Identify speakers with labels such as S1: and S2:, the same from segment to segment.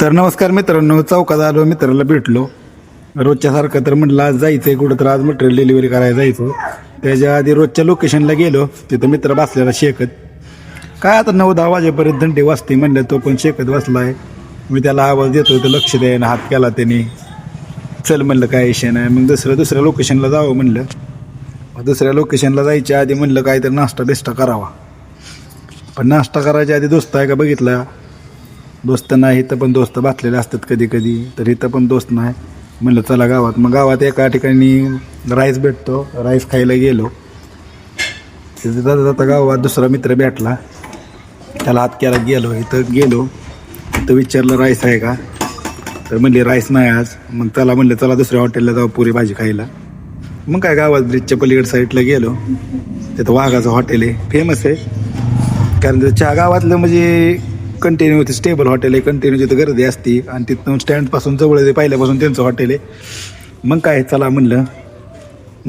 S1: तर नमस्कार मित्रांनो, चौकात आलो, मित्राला भेटलो. रोजच्यासारखं तर म्हटलं आज जायचं आहे कुठं, तर आज मटेरियल डिलिव्हरी करायला जायचं. त्याच्या आधी रोजच्या लोकेशनला गेलो, तिथं मित्र बसलेला शेकत. काय आता 9-10 वाजेपर्यंत थंडी वाजते म्हणलं, तो पण शेकत बसलाय. मी त्याला आवाज देतो, तर लक्ष द्यायला हात केला त्याने. चल म्हणलं काय विषय नाही. मग दुसऱ्या लोकेशनला जावं म्हणलं. दुसऱ्या लोकेशनला जायच्या आधी म्हणलं काहीतरी नाश्ता बिस्टा करावा. पण नाश्ता करायच्या आधी दोस्त आहे का बघितला. दोस्त नाही, इथं पण दोस्त बसलेले असतात कधी कधी, तर इथं पण दोस्त नाही. म्हणलं चला गावात. मग गावात एका ठिकाणी राईस भेटतो, राईस खायला गेलो. तिथं जाता जाता गावात दुसरा मित्र भेटला, त्याला हात केला. इथं गेलो, इथं विचारलं राईस आहे का, तर म्हणले राईस नाही आज. मग चला म्हणलं चला दुसऱ्या हॉटेलला जाऊ पुरी भाजी खायला. मग काय गावात ब्रिजच्या पलीकडे साईडला गेलो, तिथं वाघाचं हॉटेल आहे, फेमस आहे. कारण चहा गावातलं म्हणजे कंटिन्यू ते स्टेबल हॉटेल आहे, कंटिन्यू तिथं गर्दी असते. आणि तिथून स्टँडपासून जवळ आहे, पहिल्यापासून त्यांचं हॉटेल आहे. मग काय चला म्हणलं,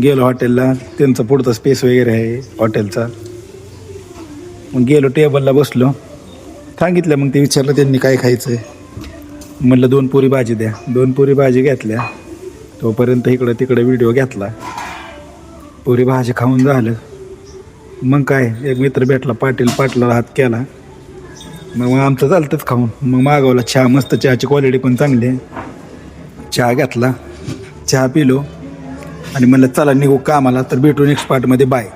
S1: गेलो हॉटेलला. त्यांचा पुढचा स्पेस वगैरे आहे हॉटेलचा. मग गेलो, टेबलला बसलो, सांगितलं. मग ते विचारलं त्यांनी काय खायचं आहे. म्हणलं 2 पुरी भाजी द्या. 2 पुरी भाजी घेतल्या. तोपर्यंत इकडं तिकडं व्हिडिओ घेतला. पुरी भाजी खाऊन झालं. मग काय एक मित्र भेटला, पाटलाला हात केला. मग आमचं चालतंच खाऊन. मग मागवला चहा, मस्त चहाची क्वालिटी पण चांगली आहे. चहा घेतला, चहा पिलो आणि म्हणलं चला निघू कामाला. तर भेटू नेक्स्ट पार्टमध्ये. बाय.